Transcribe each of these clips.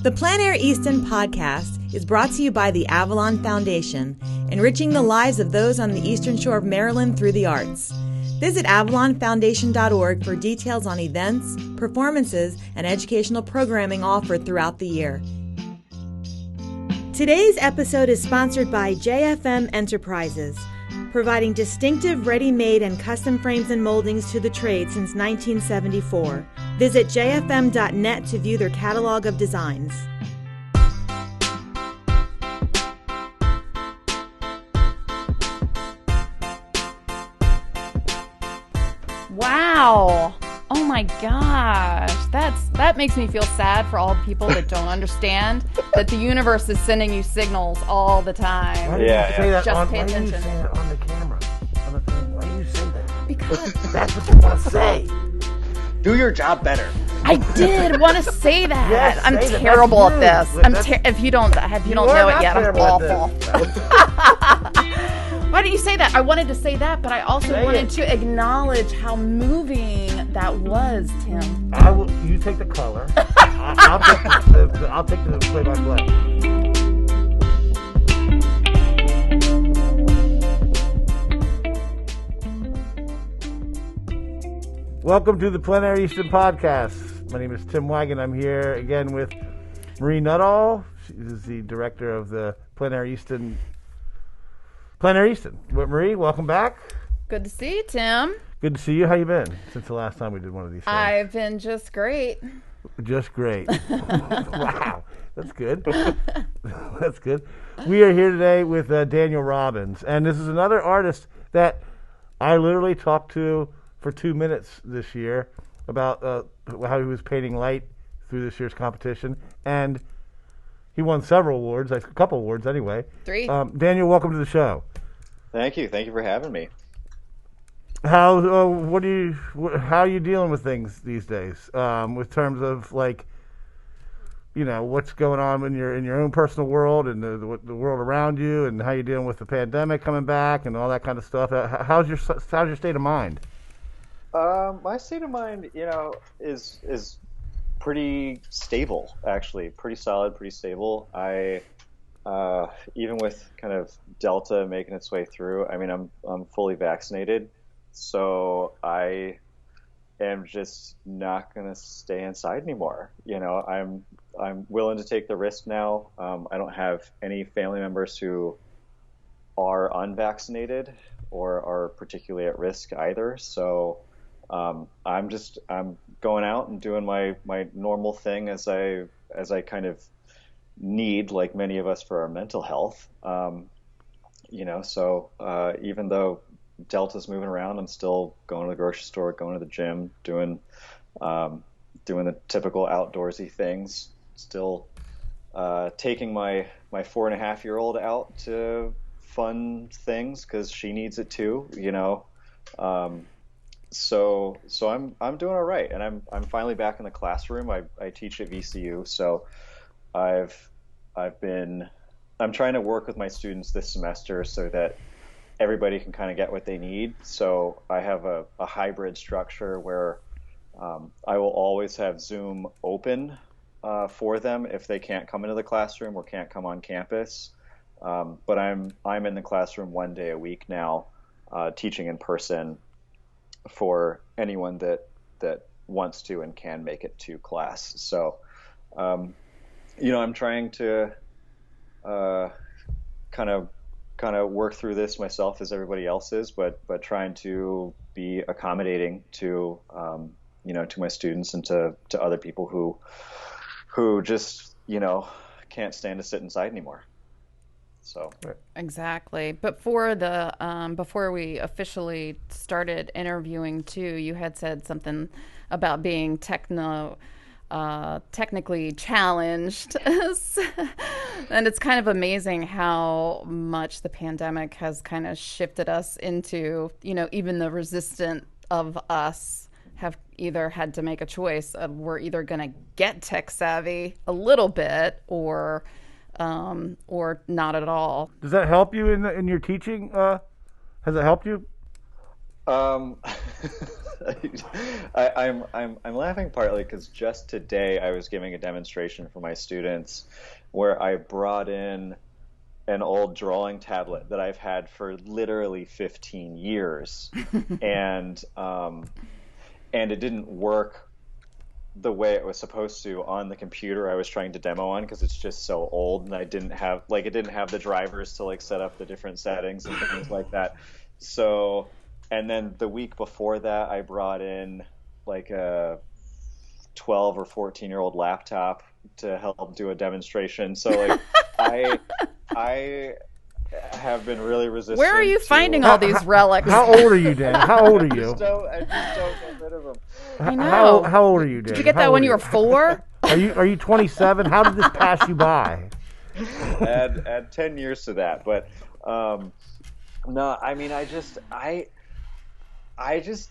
The Plein Air Easton Podcast is brought to you by the Avalon Foundation, enriching the lives of those on the Eastern Shore of Maryland through the arts. Visit avalonfoundation.org for details on events, performances, and educational programming offered throughout the year. Today's episode is sponsored by JFM Enterprises, providing distinctive ready-made and custom frames and moldings to the trade since 1974. Visit jfm.net to view their catalog of designs. Wow. Oh my gosh. That makes me feel sad for all people that don't understand that the universe is sending you signals all the time. Why do you say that Just on, pay why do you attention. say that on the camera? On the thing? Why do you say that? Because That's what you want to say. Do your job better. I did want to say that. Yes, I'm say that. terrible at That's this. you. If you don't You know are it not yet, I'm terrible at awful. this. Why didn't you say that? I wanted to say that, but I also Say wanted it. to acknowledge how moving that was, Tim. I will. You take the color. I'll take the play-by-play. Welcome to the Plein Air Easton Podcast. My name is Tim Wagon. I'm here again with Marie Nuttall. She is the director of the Plein Air Easton. Marie, welcome back. Good to see you, Tim. Good to see you. How you been since the last time we did one of these things? I've been just great. Just great. Wow. That's good. That's good. We are here today with Daniel Robbins. And this is another artist that I literally talked to for 2 minutes this year about how he was painting light through this year's competition. And he won several awards, a couple awards anyway. 3. Daniel, welcome to the show. Thank you. Thank you for having me. How are you dealing with things these days? With terms of what's going on in your own personal world and the world around you, and how you're dealing with the pandemic coming back and all that kind of stuff. How's your state of mind? My state of mind, is pretty stable, actually. Pretty solid, pretty stable. I even with kind of Delta making its way through, I mean, I'm fully vaccinated, so I am just not going to stay inside anymore. I'm willing to take the risk now. I don't have any family members who are unvaccinated or are particularly at risk either. So I'm going out and doing my normal thing as I kind of need, like many of us, for our mental health. So even though Delta's moving around, I'm still going to the grocery store, going to the gym, doing the typical outdoorsy things. Still taking my 4.5-year-old out to fun things because she needs it too. So I'm doing all right, and I'm finally back in the classroom. I teach at VCU, so I'm trying to work with my students this semester so that everybody can kind of get what they need. So I have a hybrid structure where I will always have Zoom open for them if they can't come into the classroom or can't come on campus. But I'm in the classroom 1 day a week now, teaching in person for anyone that wants to and can make it to class. So, I'm trying to kind of work through this myself as everybody else is, but trying to be accommodating to to my students and to other people who just can't stand to sit inside anymore. So Exactly. But for the before we officially started interviewing too, you had said something about being technically challenged. And it's kind of amazing how much the pandemic has kind of shifted us into, even the resistant of us have either had to make a choice of we're either going to get tech savvy a little bit or not at all. Does that help you in your teaching? Has it helped you? Um, I'm laughing partly because just today I was giving a demonstration for my students where I brought in an old drawing tablet that I've had for literally 15 years, and it didn't work the way it was supposed to on the computer I was trying to demo on because it's just so old, and it didn't have the drivers to like set up the different settings and things like that. So, and then the week before that, I brought in like a 12 or 14-year-old laptop to help do a demonstration. So like I have been really resistant. Where are you finding all these relics? How old are you, Dan? How old are you? I just don't get rid of them. I know. How old are you, Dan? Did you get that when you were 4? Are you 27? How did this pass you by? Add 10 years to that, but no, I mean, I just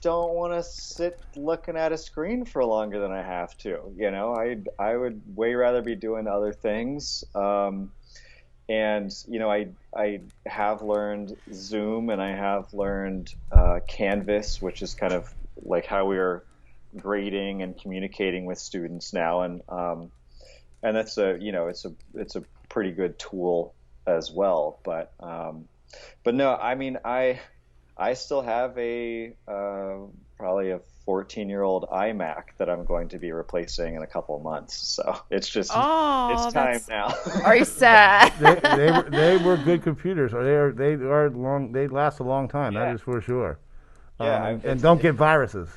don't want to sit looking at a screen for longer than I have to. You know, I would way rather be doing other things. And you know, I have learned Zoom, and I have learned Canvas, which is kind of like how we're grading and communicating with students now, and that's it's a pretty good tool as well. But no, I mean, I still have a probably a 14-year-old iMac that I'm going to be replacing in a couple of months. So it's just it's time now. Are you sad? they were good computers, or they last a long time. Yeah. That is for sure. Yeah, and don't get viruses.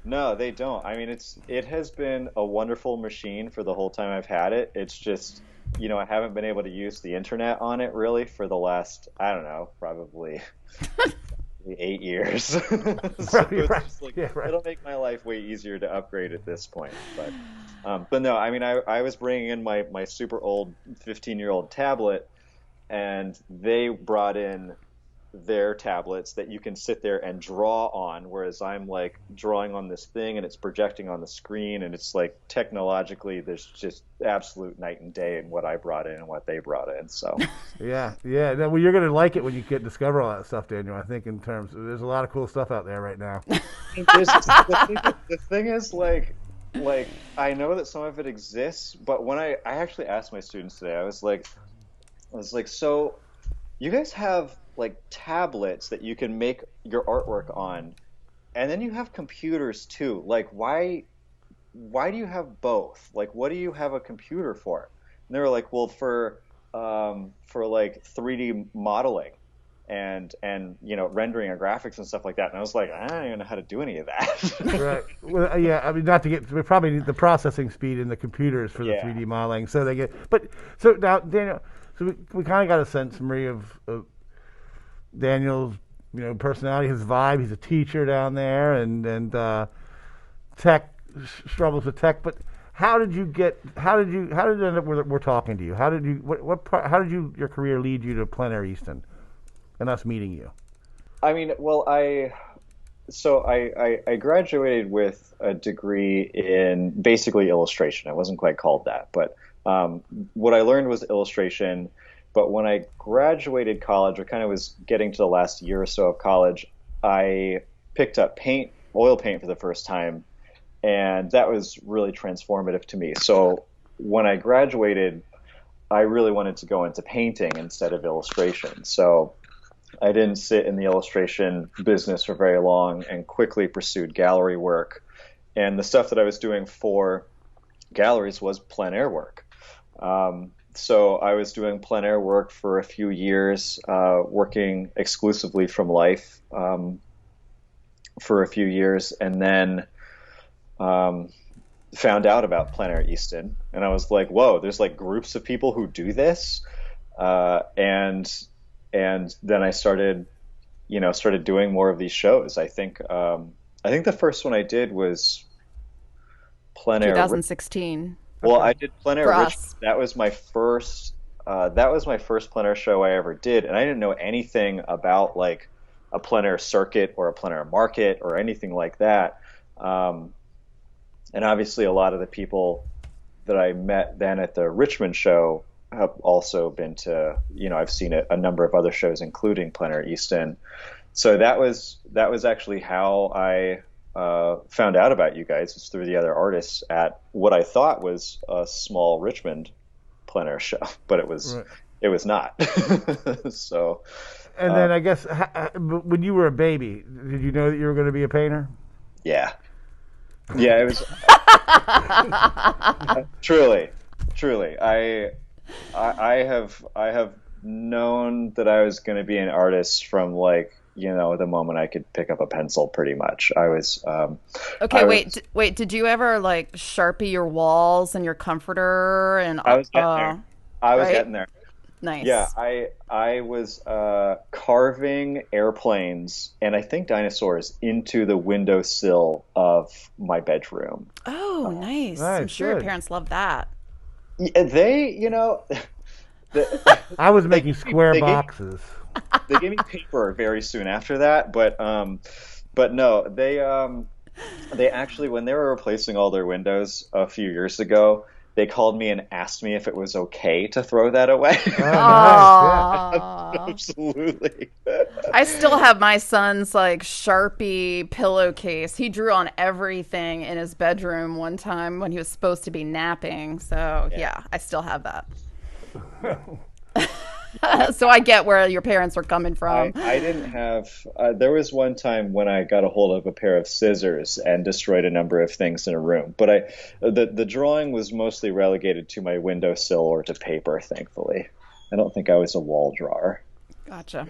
No, they don't. I mean, it has been a wonderful machine for the whole time I've had it. It's just, you know, I haven't been able to use the internet on it really for the last, I don't know, probably 8 years. So it's just like, it'll make my life way easier to upgrade at this point. But no, I mean, I was bringing in my super old 15-year-old tablet, and they brought in their tablets that you can sit there and draw on, whereas I'm like drawing on this thing and it's projecting on the screen, and it's like technologically there's just absolute night and day in what I brought in and what they brought in. So yeah. Well, you're gonna like it when you discover all that stuff, Daniel. I think in terms of, there's a lot of cool stuff out there right now. The thing is, like I know that some of it exists, but when I actually asked my students today, I was like, so you guys have like tablets that you can make your artwork on, and then you have computers too. Like, why do you have both? Like, what do you have a computer for? And they were like, well, for like 3D modeling and you know, rendering and graphics and stuff like that. And I was like, I don't even know how to do any of that. Right. Well, yeah. I mean, not to get, we probably need the processing speed in the computers for the 3D modeling. So they get. But so now, Daniel. So we kind of got a sense, Marie, of Daniel's, you know, personality, his vibe. He's a teacher down there, and tech, struggles with tech. But how did you end up where we're talking to you? How did your career lead you to Plein Air Easton and us meeting you? I mean, well, I graduated with a degree in basically illustration. It wasn't quite called that, but what I learned was illustration. But when I graduated college, or kind of was getting to the last year or so of college, I picked up oil paint for the first time, and that was really transformative to me. So when I graduated, I really wanted to go into painting instead of illustration. So I didn't sit in the illustration business for very long and quickly pursued gallery work. And the stuff that I was doing for galleries was plein air work. So I was doing plein air work for a few years, working exclusively from life for a few years, and then found out about Plein Air Easton, and I was like, whoa, there's like groups of people who do this, and then I started doing more of these shows. I think the first one I did was Plein Air 2016. Well, I did Plein Air Richmond. us. That was my first Plein Air show I ever did, and I didn't know anything about like a Plein Air circuit or a Plein Air market or anything like that. And obviously, a lot of the people that I met then at the Richmond show have also been to, I've seen a number of other shows, including Plein Air Easton. So that was actually how I found out about you guys, was through the other artists at what I thought was a small Richmond plein air show, but it was not. So. And then I guess when you were a baby, did you know that you were going to be a painter? Yeah. Yeah, it was truly. I have known that I was going to be an artist from the moment I could pick up a pencil, pretty much. I was wait, did you ever Sharpie your walls and your comforter and I was getting there. I was right? getting there. Nice. Yeah, I was carving airplanes and I think dinosaurs into the windowsill of my bedroom. Oh, nice. I'm sure your parents love that. They, I was making square boxes. They gave me paper very soon after that, but no, they actually, when they were replacing all their windows a few years ago, they called me and asked me if it was okay to throw that away. Oh, nice. Yeah. Absolutely. I still have my son's Sharpie pillowcase. He drew on everything in his bedroom one time when he was supposed to be napping. So yeah I still have that. So I get where your parents are coming from. I didn't have. There was one time when I got a hold of a pair of scissors and destroyed a number of things in a room. But the drawing was mostly relegated to my windowsill or to paper. Thankfully, I don't think I was a wall drawer. Gotcha.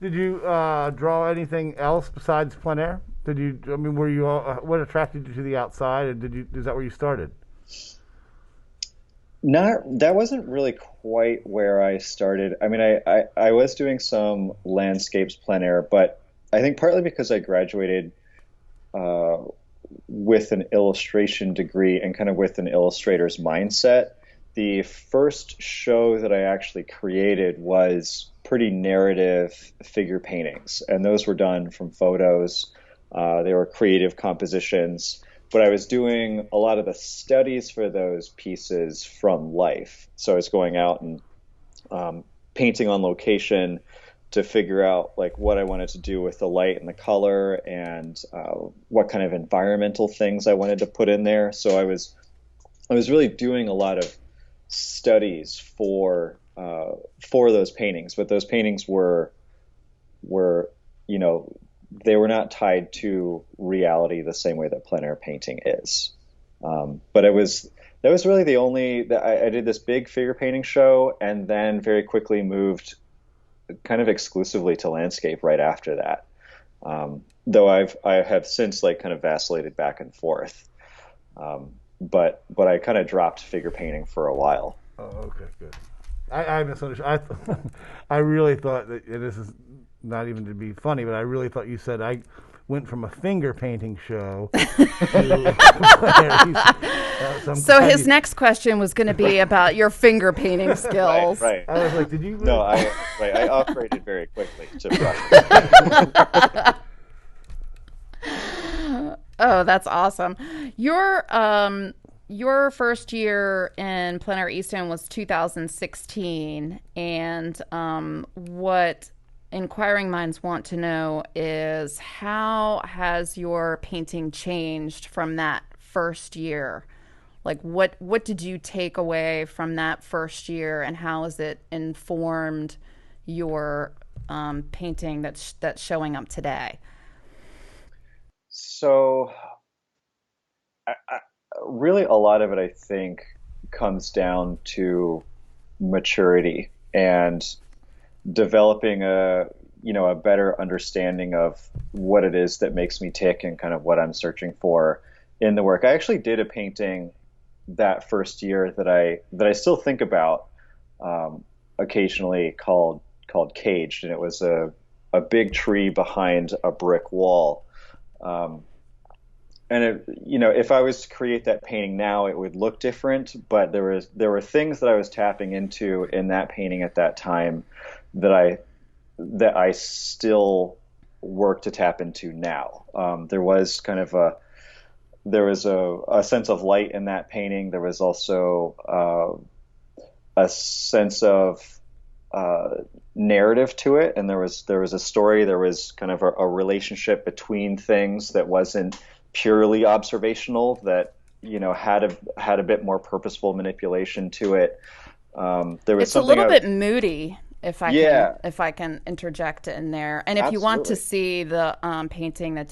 Did you draw anything else besides plein air? Did you? I mean, were you? What attracted you to the outside? And is that where you started? That wasn't really quite where I started. I mean, I was doing some landscapes plein air, but I think partly because I graduated with an illustration degree and kind of with an illustrator's mindset. The first show that I actually created was pretty narrative figure paintings, and those were done from photos. They were creative compositions. But I was doing a lot of the studies for those pieces from life. So I was going out and painting on location to figure out what I wanted to do with the light and the color and what kind of environmental things I wanted to put in there. So I was really doing a lot of studies for those paintings. But those paintings were they were not tied to reality the same way that plein air painting is. But that was really the only, I did this big figure painting show and then very quickly moved kind of exclusively to landscape right after that. Though I have since kind of vacillated back and forth. But I kind of dropped figure painting for a while. Oh, okay, good. I misunderstood. I really thought that, and this is not even to be funny, but I really thought you said I went from a finger painting show to so his next question was going to be about your finger painting skills. Right. I was like, did you? No, I upgraded very quickly to brush. Oh, that's awesome. Your first year in Plein Air Easton was 2016, and what inquiring minds want to know is how has your painting changed from that first year? What did you take away from that first year, and how has it informed your painting that's showing up today? So, really, a lot of it, I think, comes down to maturity and developing a better understanding of what it is that makes me tick and kind of what I'm searching for in the work. I actually did a painting that first year that I still think about occasionally called Caged, and it was a big tree behind a brick wall. And if I was to create that painting now, it would look different. But there were things that I was tapping into in that painting at that time that I still work to tap into now. There was kind of a sense of light in that painting. There was also a sense of narrative to it, and there was a story, there was kind of a relationship between things that wasn't purely observational, that had a bit more purposeful manipulation to it. There was it's a little bit moody, if I can interject in there. And if Absolutely. you want to see the painting that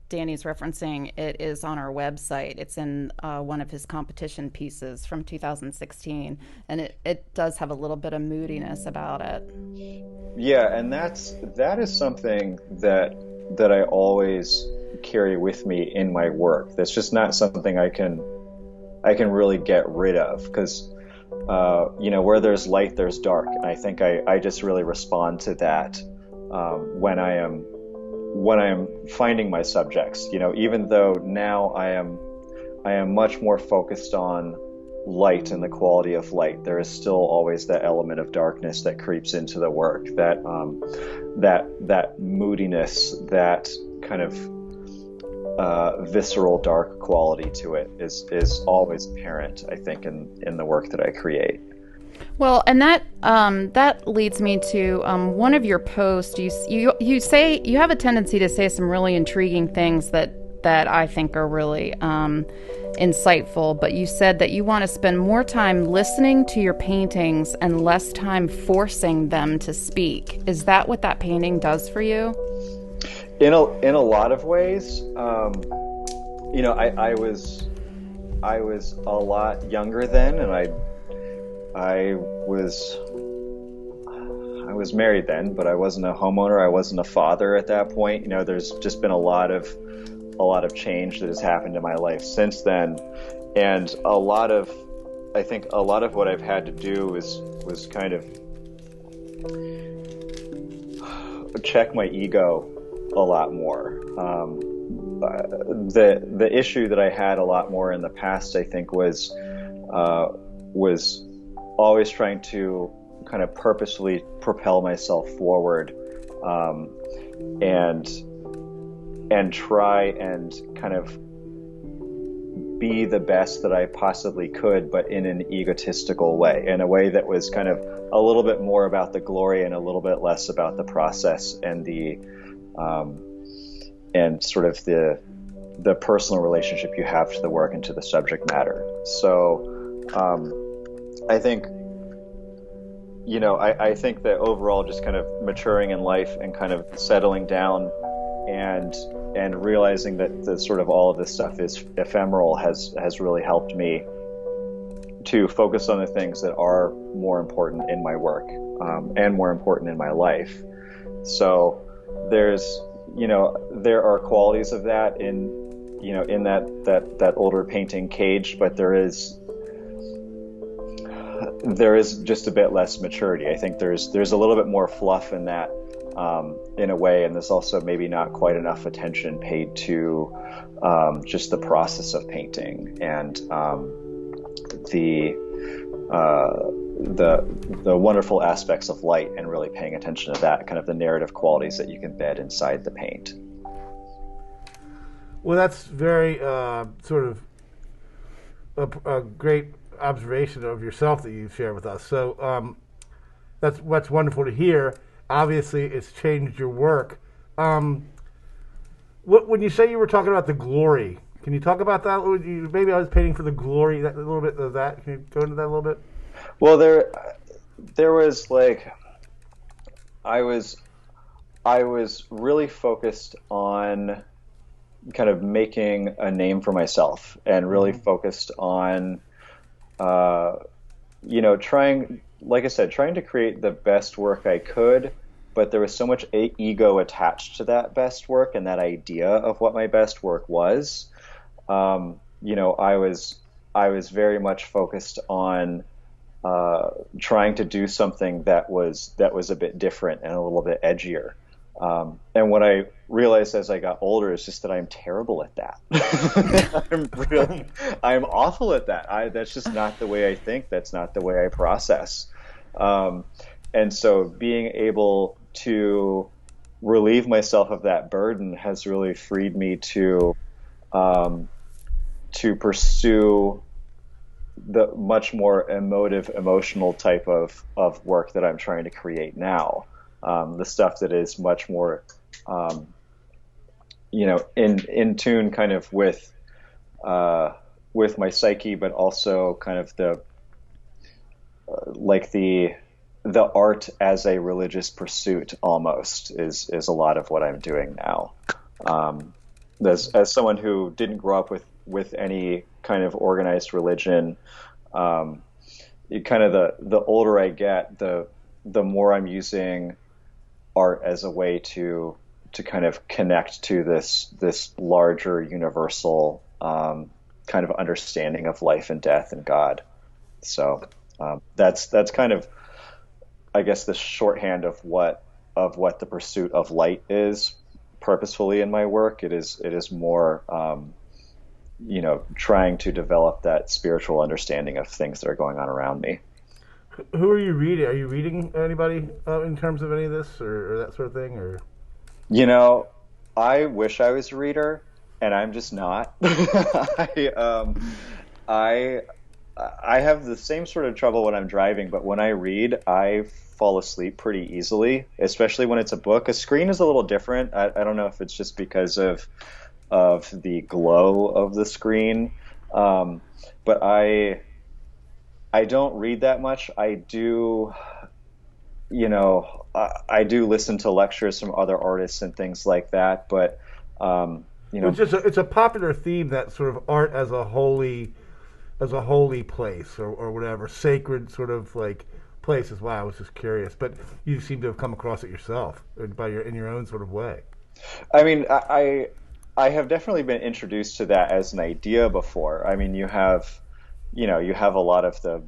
Danny's referencing, it is on our website. It's in one of his competition pieces from 2016, and it does have a little bit of moodiness about it. Yeah, and that is something that I always carry with me in my work. That's just not something I can really get rid of, because where there's light, there's dark, and I think I just really respond to that when I am finding my subjects. Even though now I am much more focused on light and the quality of light, there is still always that element of darkness that creeps into the work. That moodiness, that kind of visceral dark quality to it is always apparent, I think, in the work that I create. Well, and that leads me to one of your posts. You say you have a tendency to say some really intriguing things that I think are really insightful. But you said that you want to spend more time listening to your paintings and less time forcing them to speak. Is that what that painting does for you? In a lot of ways, I was a lot younger then, and I was married then, but I wasn't a homeowner. I wasn't a father at that point. There's just been a lot of change that has happened in my life since then, and I think a lot of what I've had to do was kind of check my ego a lot more. The issue that I had a lot more in the past, I think, was always trying to kind of purposely propel myself forward, and try and kind of be the best that I possibly could, but in an egotistical way, in a way that was kind of a little bit more about the glory and a little bit less about the process and the and sort of the personal relationship you have to the work and to the subject matter. So I think I think that overall, just kind of maturing in life and kind of settling down and realizing that the sort of all of this stuff is ephemeral has really helped me to focus on the things that are more important in my work, and more important in my life. So there are qualities of that in that older painting Cage, but there is just a bit less maturity. I think there's a little bit more fluff in that, in a way, and there's also maybe not quite enough attention paid to just the process of painting and the wonderful aspects of light, and really paying attention to that, kind of the narrative qualities that you can embed inside the paint. Well, that's very sort of a great observation of yourself that you share with us. So that's what's wonderful to hear. Obviously, it's changed your work. When you say you were talking about the glory, can you talk about that? Maybe I was painting for the glory, a little bit of that. Can you go into that a little bit? Well, there was like, I was really focused on kind of making a name for myself, and really focused on, trying to create the best work I could, but there was so much ego attached to that best work and that idea of what my best work was. I was very much focused on trying to do something that was a bit different and a little bit edgier. And what I realized as I got older is just that I'm terrible at that. I'm awful at that. That's just not the way I think. That's not the way I process. And so being able to relieve myself of that burden has really freed me to pursue the much more emotional type of work that I'm trying to create now. The stuff that is much more, in tune kind of with my psyche, but also kind of the art as a religious pursuit almost is a lot of what I'm doing now. As someone who didn't grow up with any kind of organized religion, the older I get, the more I'm using art as a way to kind of connect to this larger universal kind of understanding of life and death and God. So that's kind of, I guess, the shorthand of what the pursuit of light is purposefully in my work. It is more trying to develop that spiritual understanding of things that are going on around me. Who are you reading? Are you reading anybody in terms of any of this or that sort of thing? Or I wish I was a reader, and I'm just not. I have the same sort of trouble when I'm driving, but when I read, I fall asleep pretty easily, especially when it's a book. A screen is a little different. I don't know if it's just because of the glow of the screen, but I don't read that much. I do, I do listen to lectures from other artists and things like that, but it's a popular theme, that sort of art as a holy place or whatever, sacred sort of like place is why I was just curious. But you seem to have come across it yourself in your own sort of way. I mean, I have definitely been introduced to that as an idea before. I mean, you have a lot of the,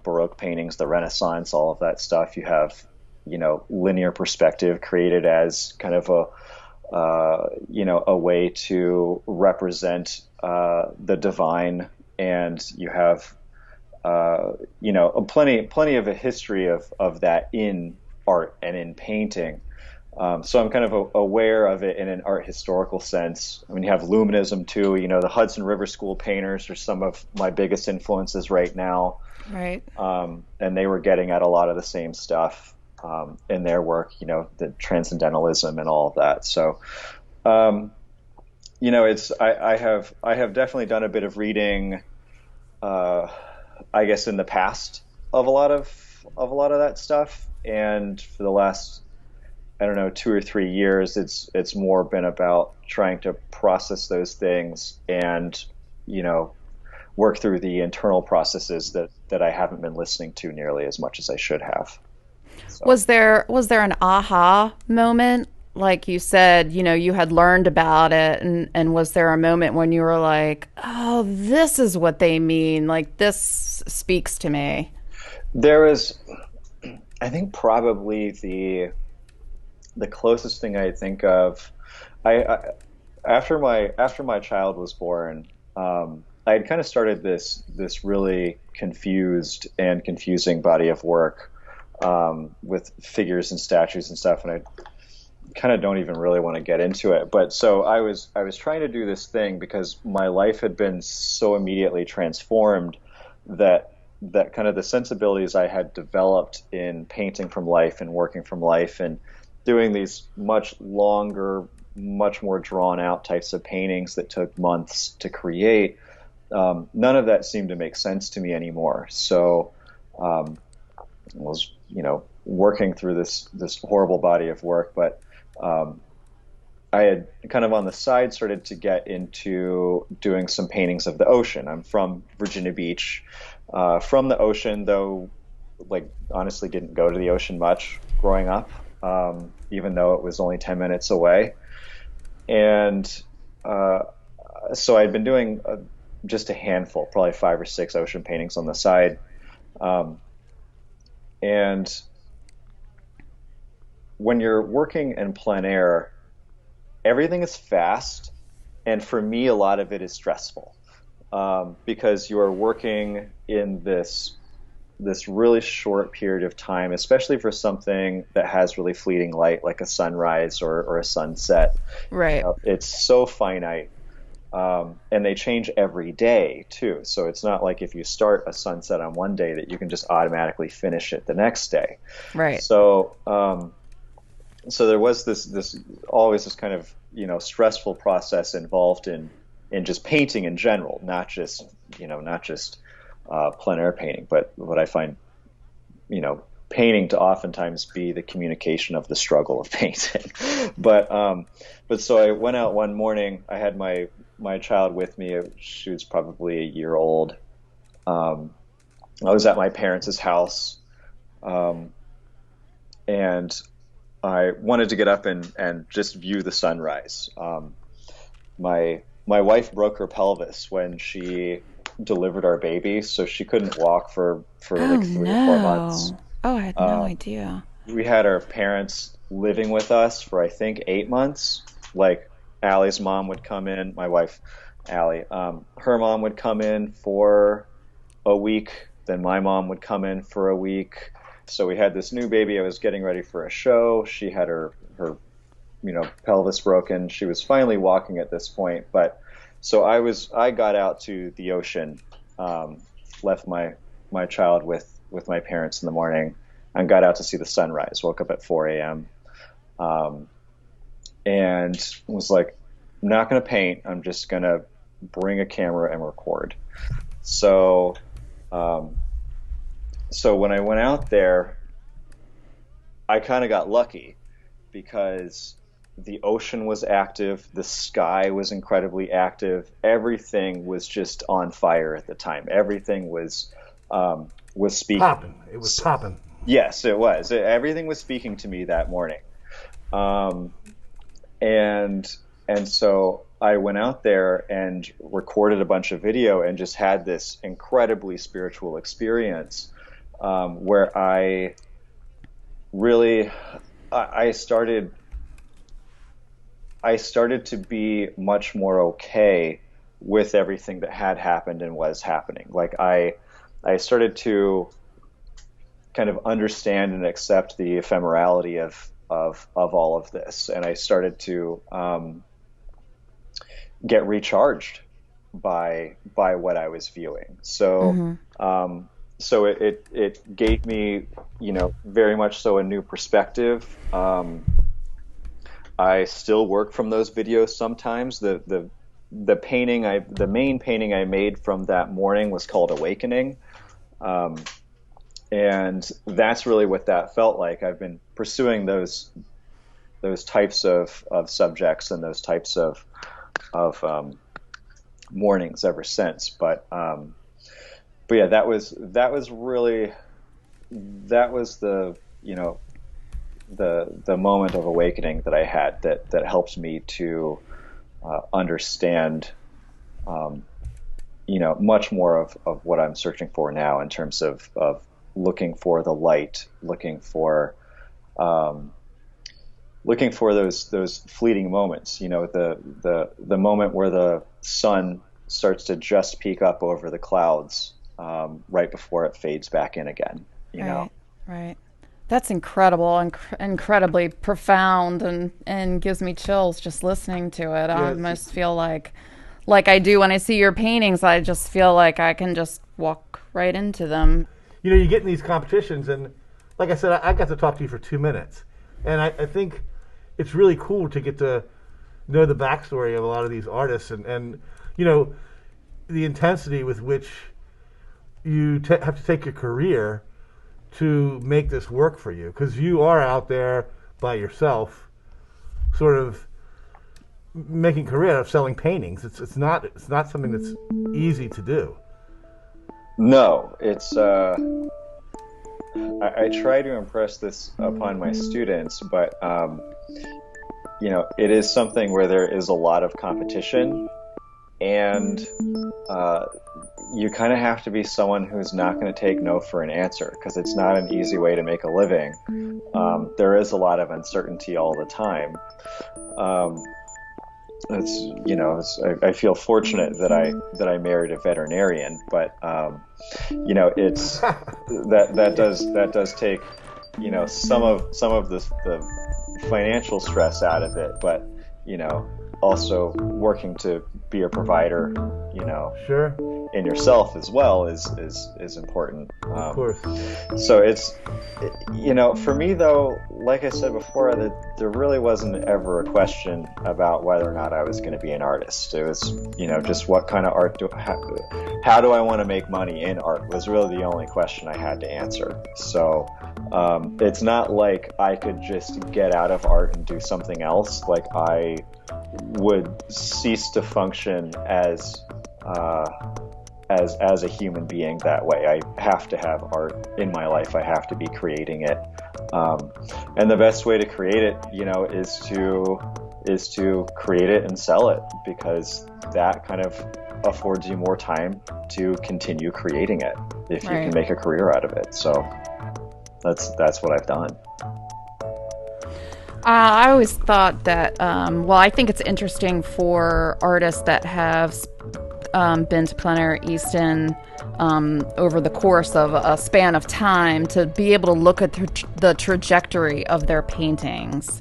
Baroque paintings, the Renaissance, all of that stuff. You have, linear perspective created as kind of a way to represent the divine. And you have, plenty of a history of that in art and in painting. So I'm kind of aware of it in an art historical sense. I mean, you have Luminism too. The Hudson River School painters are some of my biggest influences right now. Right. And they were getting at a lot of the same stuff in their work, the transcendentalism and all of that. So, I have definitely done a bit of reading, I guess, in the past of a lot of that stuff, and for the last, I don't know, 2 or 3 years, it's more been about trying to process those things and, work through the internal processes that I haven't been listening to nearly as much as I should have. So. Was there an aha moment? Like you said, you had learned about it, and was there a moment when you were like, oh, this is what they mean, like this speaks to me? There is, I think, probably the closest thing I think of, after my child was born, I had kind of started this really confused and confusing body of work with figures and statues and stuff, and I kind of don't even really want to get into it. But so I was trying to do this thing because my life had been so immediately transformed that kind of the sensibilities I had developed in painting from life and working from life and doing these much longer, much more drawn out types of paintings that took months to create, none of that seemed to make sense to me anymore. So I was, working through this horrible body of work, but I had kind of on the side started to get into doing some paintings of the ocean. I'm from Virginia Beach. From the ocean, though, honestly didn't go to the ocean much growing up, even though it was only 10 minutes away. And so I'd been doing just a handful, probably 5 or 6 ocean paintings on the side. And when you're working in plein air, everything is fast, and for me, a lot of it is stressful because you are working in this really short period of time, especially for something that has really fleeting light, like a sunrise or a sunset. Right. It's so finite. And they change every day too. So it's not like if you start a sunset on one day that you can just automatically finish it the next day. Right. So, so there was this always this kind of, stressful process involved in just painting in general, not just plein air painting, but what I find, painting to oftentimes be the communication of the struggle of painting. But so I went out one morning. I had my child with me. She was probably a year old. I was at my parents' house, and I wanted to get up and just view the sunrise. My wife broke her pelvis when she delivered our baby, so she couldn't walk for like 3 or 4 months. Oh, I had no idea. We had our parents living with us for, I think, 8 months. Like, Allie's mom would come in, my wife, Allie, her mom would come in for a week, then my mom would come in for a week. So we had this new baby. I was getting ready for a show. She had her pelvis broken. She was finally walking at this point. But so I got out to the ocean, left my child with my parents in the morning, and got out to see the sunrise. Woke up at 4 a.m. And was like, I'm not going to paint. I'm just going to bring a camera and record. So when I went out there, I kind of got lucky because the ocean was active, the sky was incredibly active, everything was just on fire at the time. Everything was speaking. Popping. It was popping. Yes, it was. Everything was speaking to me that morning. And so I went out there and recorded a bunch of video and just had this incredibly spiritual experience, where I started to be much more okay with everything that had happened and was happening. Like I started to kind of understand and accept the ephemerality of all of this, and I started to get recharged by what I was viewing. So so it gave me, very much so a new perspective. I still work from those videos sometimes. The main painting I made from that morning was called Awakening. And that's really what that felt like. I've been pursuing those types of subjects and those types of mornings ever since. But yeah, that was the the moment of awakening that I had that helped me to understand much more of what I'm searching for now in terms of looking for the light, looking for those fleeting moments, the moment where the sun starts to just peek up over the clouds right before it fades back in again, Right. That's incredible, incredibly profound, and gives me chills just listening to it. Yeah, I must feel like I do when I see your paintings. I just feel like I can just walk right into them. You get in these competitions, and like I said, I got to talk to you for 2 minutes, and I think it's really cool to get to know the backstory of a lot of these artists, and the intensity with which you have to take your career to make this work for you, because you are out there by yourself, sort of making a career out of selling paintings. It's not something that's easy to do. No, it's I try to impress this upon my students, but it is something where there is a lot of competition, and you kind of have to be someone who's not going to take no for an answer, because it's not an easy way to make a living. There is a lot of uncertainty all the time. I feel fortunate that I married a veterinarian, but it's that does take some of the financial stress out of it, but also working to be a provider, Sure. in yourself as well is important. Of course. So it's, for me though, like I said before, that there really wasn't ever a question about whether or not I was going to be an artist. It was, just what kind of art how do I want to make money in art was really the only question I had to answer. So it's not like I could just get out of art and do something else. Like I would cease to function as a human being that way. I have to have art in my life. I have to be creating it. And the best way to create it, is to create it and sell it, because that kind of affords you more time to continue creating it if you can make a career out of it. So that's what I've done. I always thought that, I think it's interesting for artists that have been to Plein Air Easton over the course of a span of time to be able to look at the trajectory of their paintings.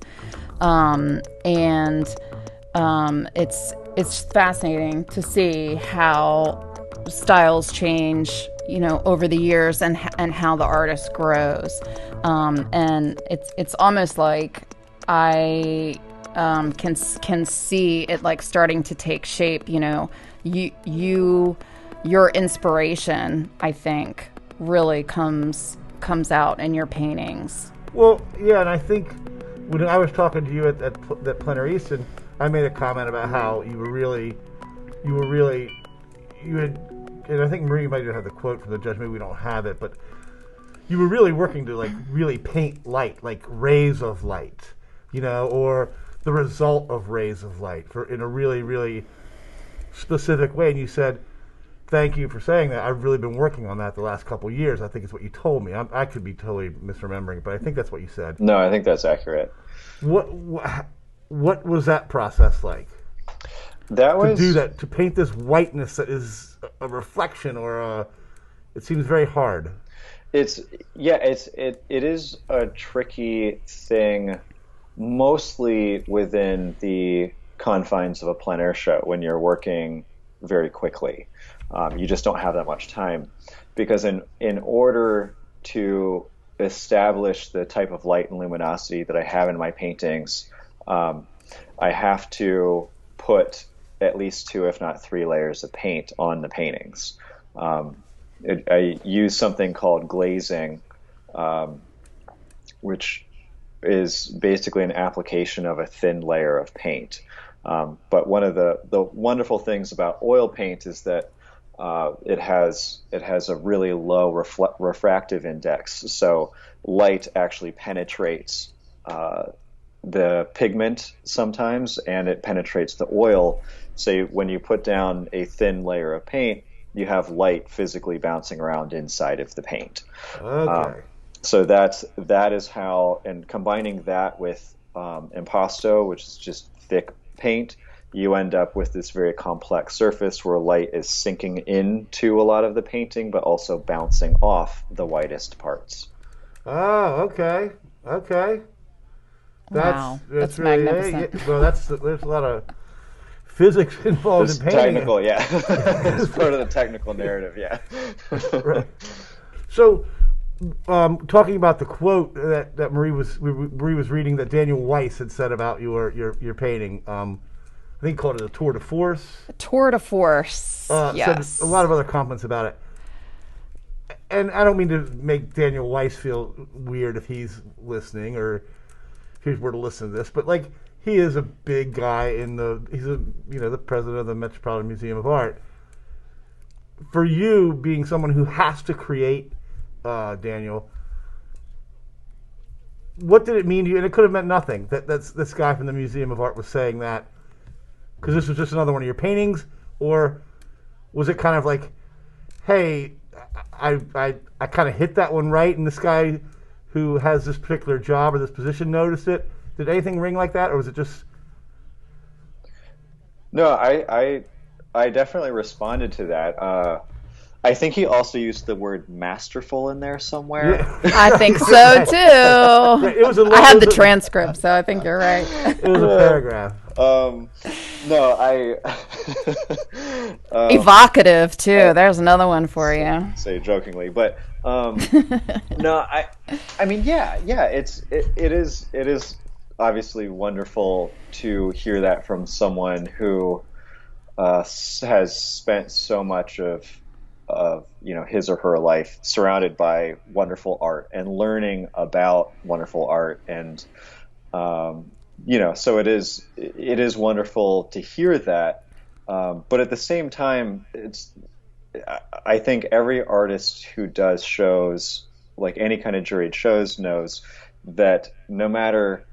It's fascinating to see how styles change, over the years and how the artist grows. And it's almost like I can see it like starting to take shape. Your inspiration, I think, really comes out in your paintings. Well, yeah, and I think when I was talking to you at that Plein Air Easton, I made a comment about how you had, and I think Marie might have the quote from the judge, maybe we don't have it, but you were really working to like really paint light, like rays of light, or the result of rays of light in a really, really specific way. And you said, thank you for saying that. I've really been working on that the last couple of years. I think it's what you told me. I could be totally misremembering, but I think that's what you said. No, I think that's accurate. What was that process like? That was to do that, to paint this whiteness that is a reflection, or it seems very hard. It is a tricky thing, mostly within the confines of a plein air show when you're working very quickly. You just don't have that much time, because in order to establish the type of light and luminosity that I have in my paintings, I have to put at least 2, if not 3 layers of paint on the paintings. I use something called glazing, which is basically an application of a thin layer of paint. But one of the wonderful things about oil paint is that it has a really low refractive index, so light actually penetrates the pigment sometimes, and it penetrates the oil. So when you put down a thin layer of paint, you have light physically bouncing around inside of the paint. Okay. So that is how, and combining that with impasto, which is just thick paint, you end up with this very complex surface where light is sinking into a lot of the painting, but also bouncing off the whitest parts. Oh, okay. That's really, magnificent. Well, there's a lot of physics involved in painting. Technical, yeah. It's part of the technical narrative, yeah. Right. So, talking about the quote that Marie was reading that Daniel Weiss had said about your painting, I think he called it a tour de force. A tour de force. Yes. Said a lot of other comments about it. And I don't mean to make Daniel Weiss feel weird if he's listening or if he were to listen to this, but like, he is a big guy he's the president of the Metropolitan Museum of Art. For you, being someone who has to create, Daniel, what did it mean to you? And it could have meant nothing. This guy from the Museum of Art was saying that because this was just another one of your paintings, or was it kind of like, hey, I kind of hit that one right, and this guy who has this particular job or this position noticed it? Did anything ring like that, or was it just? No, I definitely responded to that. I think he also used the word masterful in there somewhere. Yeah. I think so too. It was I have the transcript, so I think you're right. It was a paragraph. No, I Evocative too. There's another one for you. say jokingly, but no, I mean, yeah, it is obviously wonderful to hear that from someone who has spent so much of his or her life surrounded by wonderful art and learning about wonderful art, and so it is wonderful to hear that, but at the same time, I think every artist who does shows, like any kind of juried shows, knows that no matter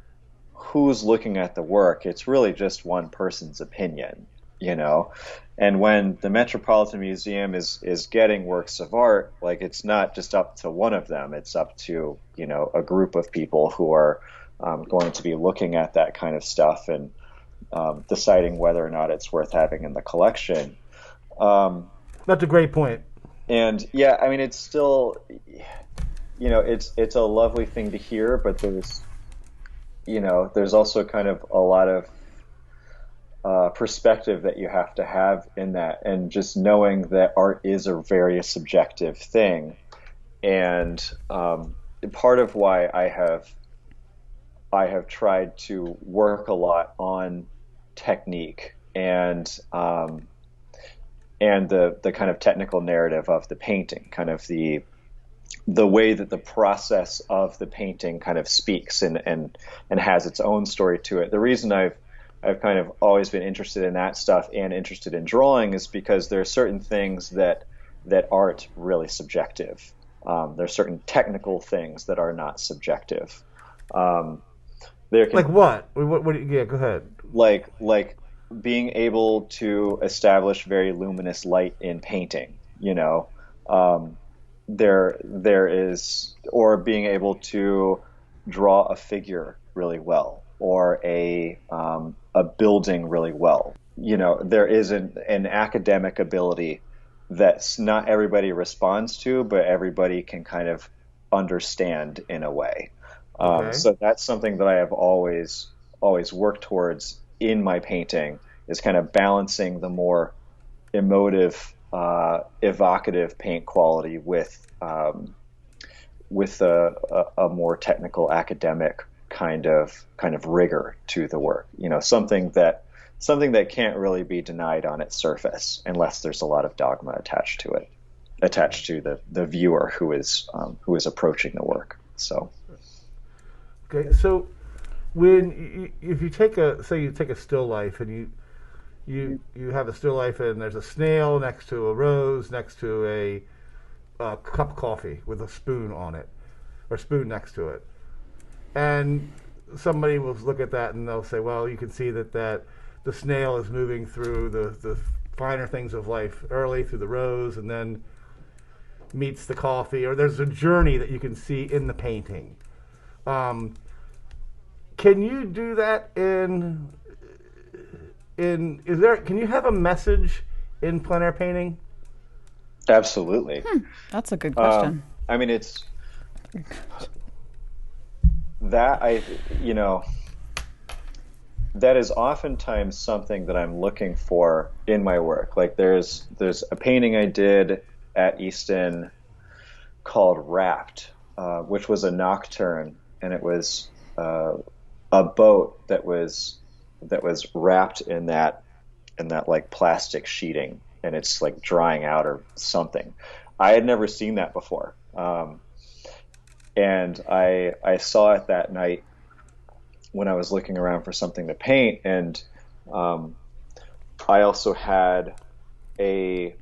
who's looking at the work, it's really just one person's opinion, and when the Metropolitan Museum is getting works of art, like, it's not just up to one of them, it's up to a group of people who are going to be looking at that kind of stuff and deciding whether or not it's worth having in the collection. That's a great point. And yeah, I mean, it's still, it's a lovely thing to hear, but there's also kind of a lot of perspective that you have to have in that, and just knowing that art is a very subjective thing. And part of why I have tried to work a lot on technique and the kind of technical narrative of the painting, kind of the way that the process of the painting kind of speaks and has its own story to it. The reason I've kind of always been interested in that stuff and interested in drawing is because there are certain things that aren't really subjective. There are certain technical things that are not subjective. Like what? Yeah, go ahead. Like being able to establish very luminous light in painting, there is, or being able to draw a figure really well, or a building really well. There is an academic ability that's not everybody responds to, but everybody can kind of understand in a way. Okay. So that's something that I have always worked towards in my painting, is kind of balancing the more emotive, evocative paint quality with a more technical, academic kind of rigor to the work. Something that can't really be denied on its surface unless there's a lot of dogma attached to the viewer who is approaching the work. So. Okay, so if you take a still life and you have a still life and there's a snail next to a rose next to a cup of coffee with a spoon on it, or spoon next to it, and somebody will look at that and they'll say, well, you can see that the snail is moving through the finer things of life early through the rose and then meets the coffee, or there's a journey that you can see in the painting. Can you do that can you have a message in plein air painting? Absolutely. That's a good question. I mean, it's that that is oftentimes something that I'm looking for in my work. Like there's a painting I did at Easton called Wrapped, which was a nocturne, and it was a boat that was wrapped in that like plastic sheeting, and it's like drying out or something. I had never seen that before, and I saw it that night when I was looking around for something to paint, and I also had a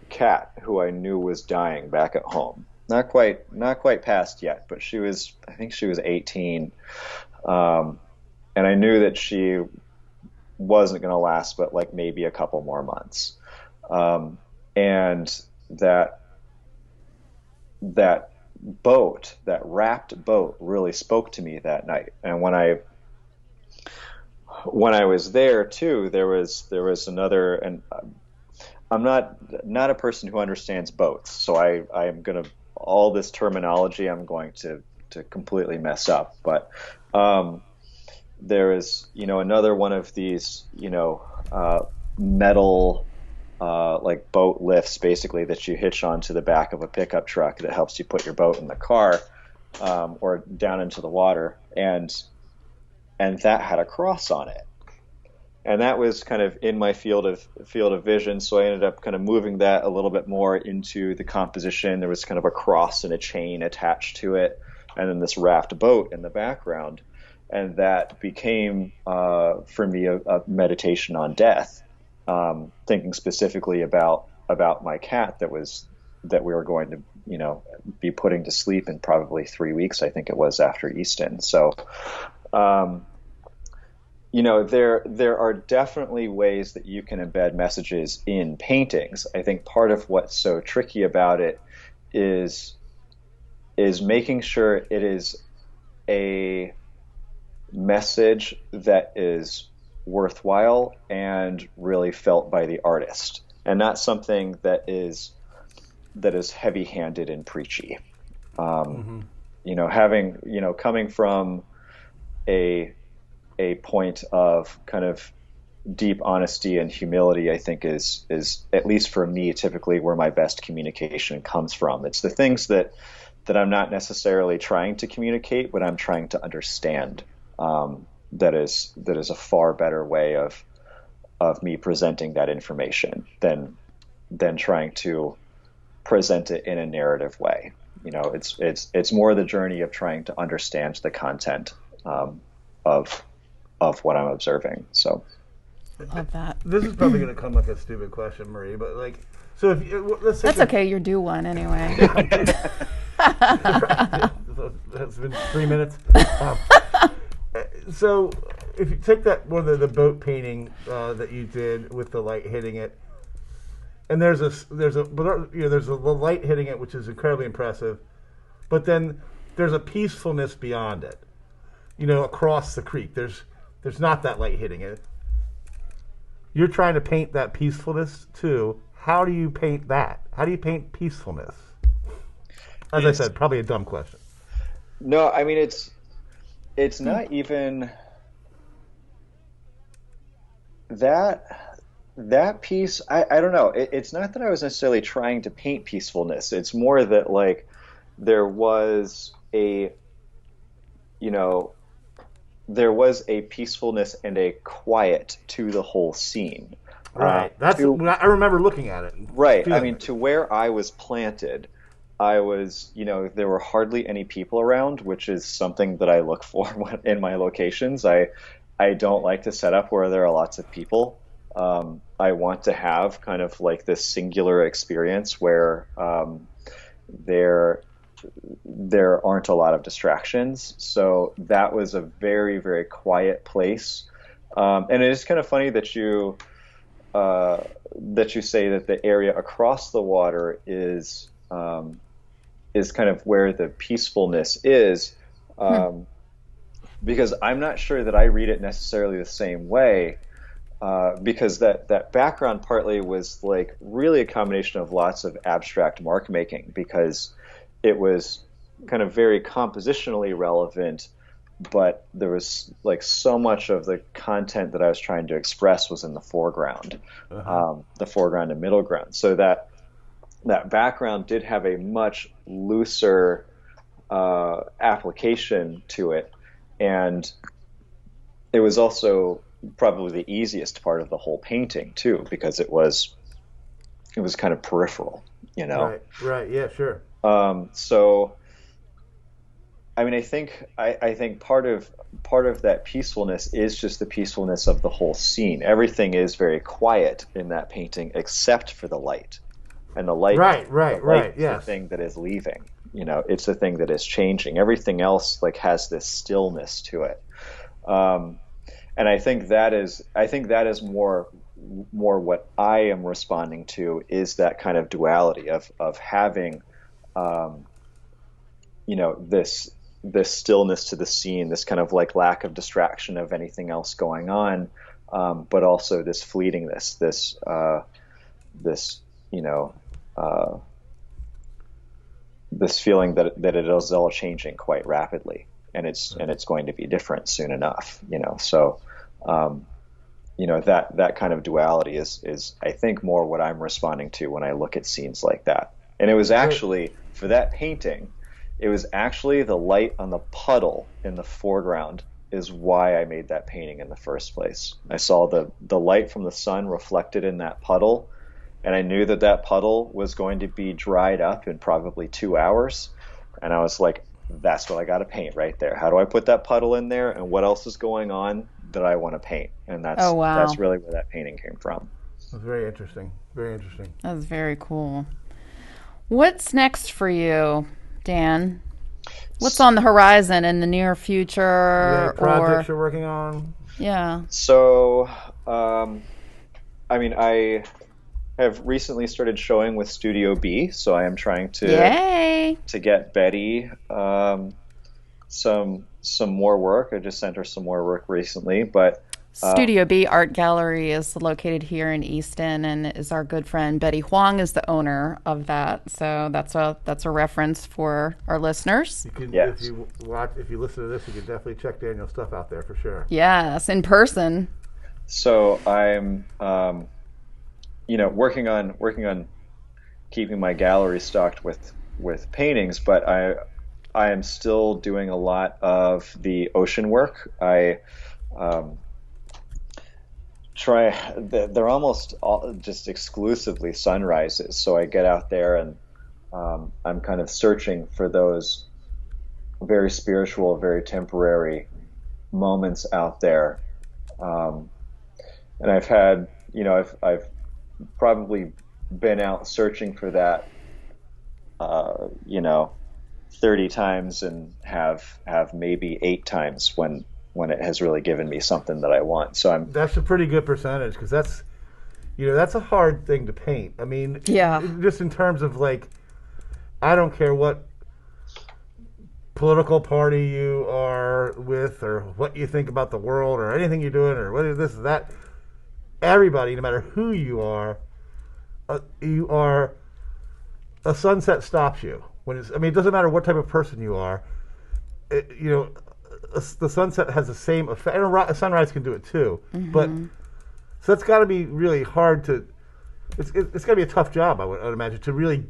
cat who I knew was dying back at home. Not quite past yet, but I think she was 18. And I knew that she wasn't going to last, but like maybe a couple more months. And that boat, that wrapped boat, really spoke to me that night. And when I was there too, there was another, and not a person who understands boats, so I'm gonna, all this terminology I'm going to completely mess up. But there is, another one of these, metal like boat lifts, basically, that you hitch onto the back of a pickup truck that helps you put your boat in the car or down into the water, and that had a cross on it. And that was kind of in my field of vision, so I ended up kind of moving that a little bit more into the composition. There was kind of a cross and a chain attached to it, and then this raft boat in the background, and that became for me a meditation on death, thinking specifically about my cat that we were going to be putting to sleep in probably 3 weeks, I think it was, after Easton. So. There are definitely ways that you can embed messages in paintings. I think part of what's so tricky about it is making sure it is a message that is worthwhile and really felt by the artist, and not something that is heavy-handed and preachy. Coming from a point of kind of deep honesty and humility, I think is at least for me typically where my best communication comes from. It's the things that I'm not necessarily trying to communicate, but I'm trying to understand. That is a far better way of me presenting that information than trying to present it in a narrative way. It's more the journey of trying to understand the content of what I'm observing. So, love that. This is probably going to come like a stupid question, Marie, but so if let's say that's okay. You're due one anyway. It's been 3 minutes. So if you take that one of the boat painting that you did with the light hitting it, and there's a light hitting it, which is incredibly impressive, but then there's a peacefulness beyond it. Across the creek, there's not that light hitting it. You're trying to paint that peacefulness too. How do you paint that? How do you paint peacefulness? As I said, probably a dumb question. No, I mean it's not even that piece. I don't know. It's not that I was necessarily trying to paint peacefulness. It's more that there was there was a peacefulness and a quiet to the whole scene. Right. I remember looking at it. Right. I mean, to where I was planted, I was, there were hardly any people around, which is something that I look for in my locations. I don't like to set up where there are lots of people. I want to have kind of like this singular experience where there aren't a lot of distractions. So that was a very, very quiet place. And it is kind of funny that you say that the area across the water is kind of where the peacefulness is, because I'm not sure that I read it necessarily the same way, because that background partly was really a combination of lots of abstract mark making, because it was kind of very compositionally relevant, but there was so much of the content that I was trying to express was in the foreground, the foreground and middle ground. So that background did have a much looser application to it, and it was also probably the easiest part of the whole painting too, because it was kind of peripheral, Right. Yeah. Sure. So, I mean, I think part of that peacefulness is just the peacefulness of the whole scene. Everything is very quiet in that painting, except for the light, and the light. Right. Yes. The thing that is leaving. It's the thing that is changing. Everything else has this stillness to it, and I think that is more what I am responding to, is that kind of duality of having. This stillness to the scene, this kind of lack of distraction of anything else going on, but also this fleetingness, this, this feeling that it is all changing quite rapidly, and it's going to be different soon enough. So that kind of duality is I think more what I'm responding to when I look at scenes like that. And it was actually, for that painting, it was actually the light on the puddle in the foreground is why I made that painting in the first place. I saw the light from the sun reflected in that puddle, and I knew that puddle was going to be dried up in probably 2 hours. And I was like, that's what I got to paint right there. How do I put that puddle in there, and what else is going on that I want to paint? And that's really where that painting came from. That's very interesting. Very interesting. That's very cool. What's next for you, Dan? What's on the horizon in the near future? Projects you're working on? Yeah. So, I have recently started showing with Studio B, so I am trying to get Betty some more work. I just sent her some more work recently, but Studio B Art Gallery is located here in Easton, and is our good friend Betty Huang is the owner of that. So that's a reference for our listeners. If you listen to this, you can definitely check Daniel's stuff out there for sure. Yes, in person. So I'm working on keeping my gallery stocked with paintings, but I am still doing a lot of the ocean work. They're almost all just exclusively sunrises, so I get out there and I'm kind of searching for those very spiritual, very temporary moments out there, and I've had I've probably been out searching for that 30 times and have maybe 8 times when it has really given me something that I want. So that's a pretty good percentage, because that's a hard thing to paint. I mean, just in terms of I don't care what political party you are with or what you think about the world or anything you're doing or whether this is that. Everybody, no matter who you are a sunset stops you. It doesn't matter what type of person you are. The sunset has the same effect. And a sunrise can do it too. Mm-hmm. But so that's got to be really hard to. It's got to be a tough job, I would imagine, to really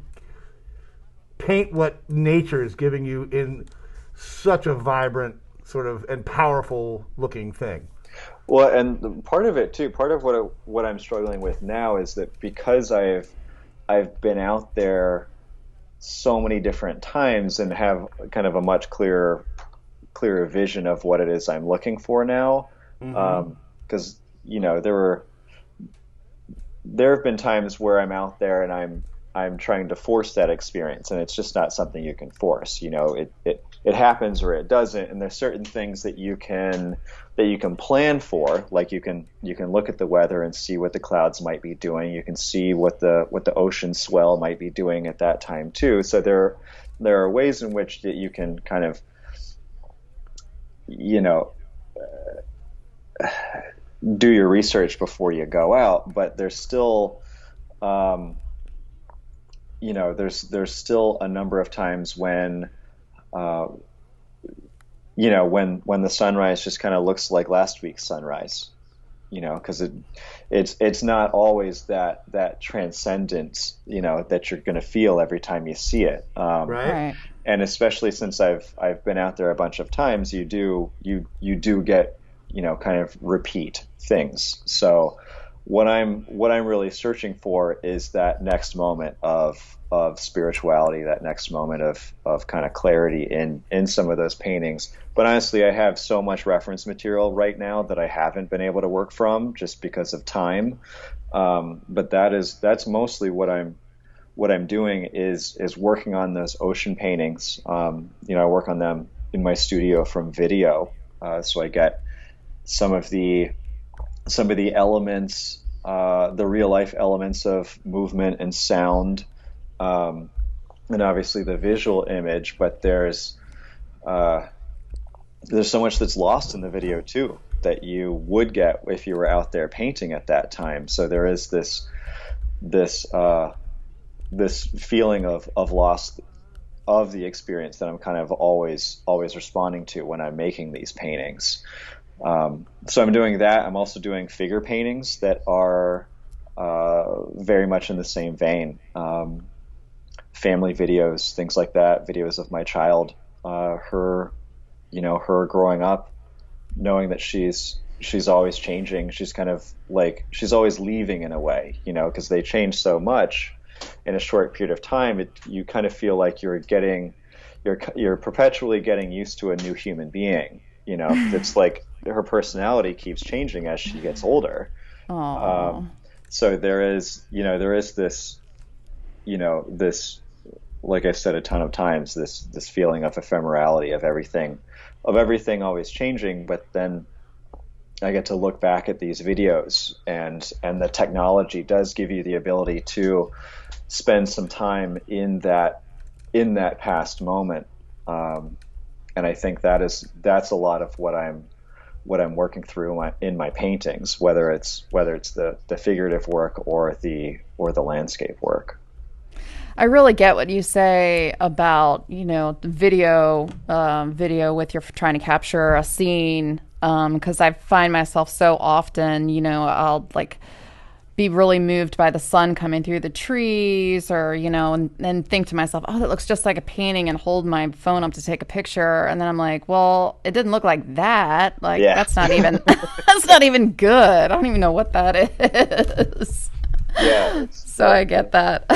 paint what nature is giving you in such a vibrant sort of and powerful looking thing. Well, and part of it too. Part of what I'm struggling with now is that because I've been out there so many different times and have kind of a much clearer vision of what it is I'm looking for now. Because there have been times where I'm out there and I'm trying to force that experience, and it's just not something you can force. It happens or it doesn't, and there's certain things that you can plan for. Like you can look at the weather and see what the clouds might be doing. You can see what the ocean swell might be doing at that time too. So there are ways in which that you can kind of do your research before you go out, but there's still there's still a number of times when when the sunrise just kind of looks like last week's sunrise, because it's not always that transcendence, that you're going to feel every time you see it. Right. And especially since I've been out there a bunch of times, you do get, kind of repeat things. So what I'm really searching for is that next moment of spirituality, that next moment of kind of clarity in some of those paintings. But honestly, I have so much reference material right now that I haven't been able to work from just because of time. But that's mostly what I'm doing is working on those ocean paintings. I work on them in my studio from video. So I get some of the elements, the real life elements of movement and sound, and obviously the visual image, but there's so much that's lost in the video too that you would get if you were out there painting at that time. So there is this feeling of loss of the experience that I'm kind of always responding to when I'm making these paintings. So I'm doing that. I'm also doing figure paintings that are very much in the same vein. Family videos, things like that, videos of my child, her growing up, knowing that she's always changing. She's kind of like, she's always leaving in a way, because they change so much in a short period of time. You kind of feel like you're perpetually getting used to a new human being. It's like her personality keeps changing as she gets older. So there is this, this, like I've said a ton of times, this feeling of ephemerality, of everything always changing. But then I get to look back at these videos, and the technology does give you the ability to spend some time in that past moment. And I think that's a lot of what I'm working through in my paintings, whether it's the figurative work or the landscape work. I really get what you say about, the video with your trying to capture a scene. Because I find myself so often, I'll like be really moved by the sun coming through the trees, or, and think to myself, oh, that looks just like a painting, and hold my phone up to take a picture. And then I'm like, well, it didn't look like that. Like, That's not even, that's not even good. I don't even know what that is. Yeah. So I get that.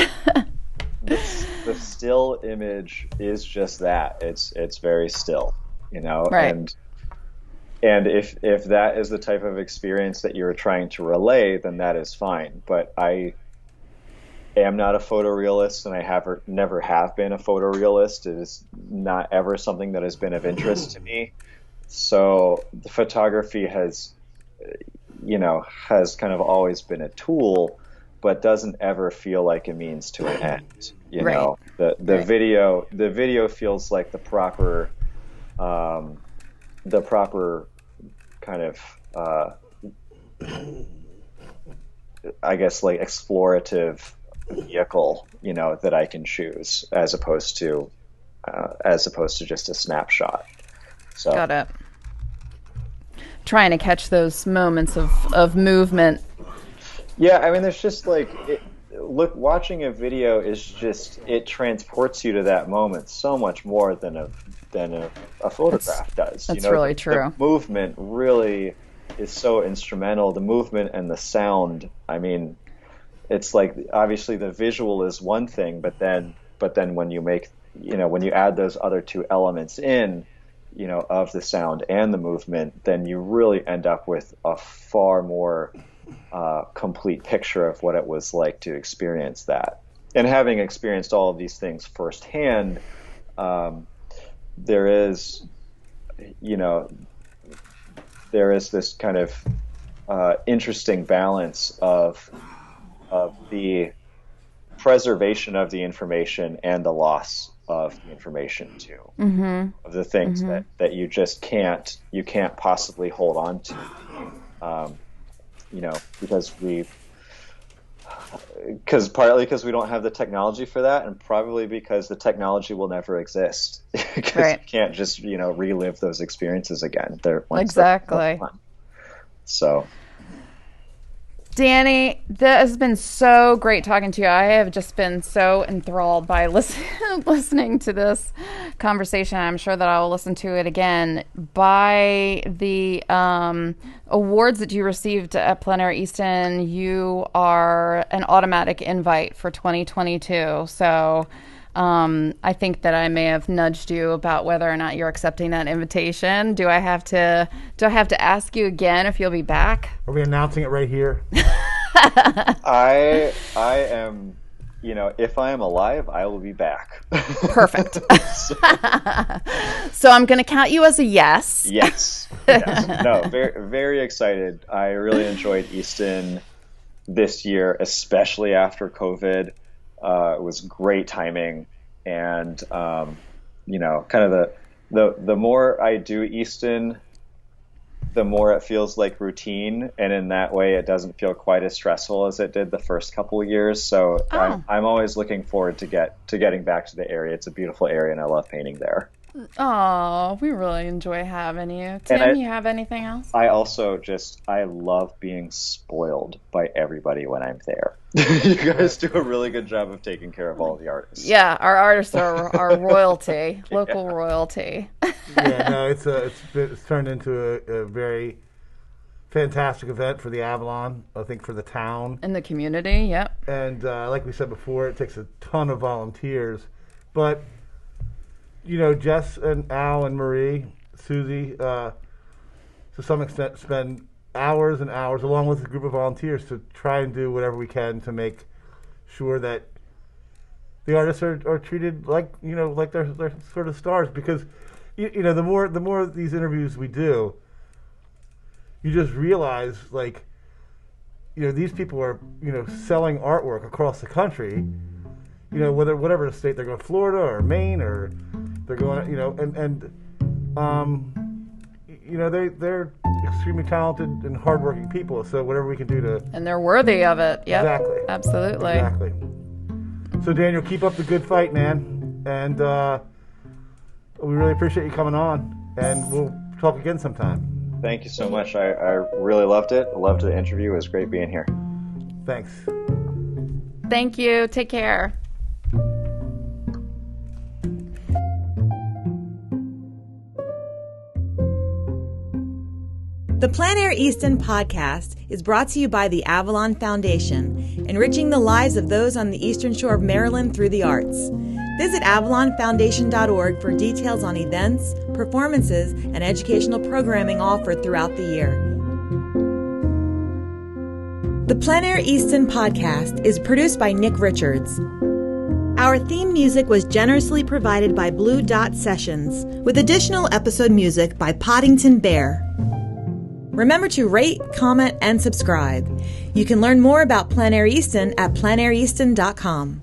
The still image is just that. It's very still, Right. And if that is the type of experience that you're trying to relay, then that is fine. But I am not a photorealist, and I never have been a photorealist. It is not ever something that has been of interest to me. So the photography has kind of always been a tool, but doesn't ever feel like a means to an end. Right. The video feels like the proper kind of I guess like explorative vehicle, that I can choose, as opposed to just a snapshot. So got it. Trying to catch those moments of movement. Yeah, I mean, there's just like, watching a video is just, it transports you to that moment so much more than a photograph does. That's really true. The movement really is so instrumental. The movement and the sound. I mean, it's like, obviously the visual is one thing, but then when you make, when you add those other two elements in, of the sound and the movement, then you really end up with a far more complete picture of what it was like to experience that. And having experienced all of these things firsthand, there is this kind of interesting balance of the preservation of the information and the loss of the information too. Mm-hmm. Of the things that you just can't possibly hold on to. Partly because we don't have the technology for that, and probably because the technology will never exist. Because right. You can't just, relive those experiences again. Exactly. So, Danny, that has been so great talking to you. I have just been so enthralled by listening to this conversation. I'm sure that I will listen to it again. By the awards that you received at Plein Air Easton, you are an automatic invite for 2022. So I think that I may have nudged you about whether or not you're accepting that invitation. Do I have to ask you again if you'll be back? Are we announcing it right here? I am, if I am alive, I will be back. Perfect. So I'm going to count you as a yes. Yes. No, very, very excited. I really enjoyed Easton this year, especially after COVID. It was great timing, and kind of the more I do Easton, the more it feels like routine, and in that way it doesn't feel quite as stressful as it did the first couple of years. So I'm always looking forward to getting back to the area. It's a beautiful area, and I love painting there. Oh, we really enjoy having you. Tim, you have anything else? I also I love being spoiled by everybody when I'm there. You guys do a really good job of taking care of all the artists. Yeah, our artists are royalty, local royalty. Yeah, no, it's turned into a very fantastic event for the Avalon, I think for the town. In the community, yep. And like we said before, it takes a ton of volunteers. But Jess and Al and Marie, Susie, to some extent spend hours and hours along with a group of volunteers to try and do whatever we can to make sure that the artists are treated like they're sort of stars. Because the more these interviews we do, you just realize these people are selling artwork across the country. Whatever state they're going, Florida or Maine, or they're going, they're extremely talented and hardworking people. So whatever we can do to, and they're worthy of it. Yep. Exactly. Absolutely. Exactly. So Daniel, keep up the good fight, man, and we really appreciate you coming on, and we'll talk again sometime. Thank you so much. I really loved it. I loved the interview. It was great being here. Thanks. Thank you. Take care. The Plein Air Easton Podcast is brought to you by the Avalon Foundation, enriching the lives of those on the Eastern Shore of Maryland through the arts. Visit avalonfoundation.org for details on events, performances, and educational programming offered throughout the year. The Plein Air Easton Podcast is produced by Nick Richards. Our theme music was generously provided by Blue Dot Sessions, with additional episode music by Poddington Bear. Remember to rate, comment, and subscribe. You can learn more about Plein Air Easton at pleinaireaston.com.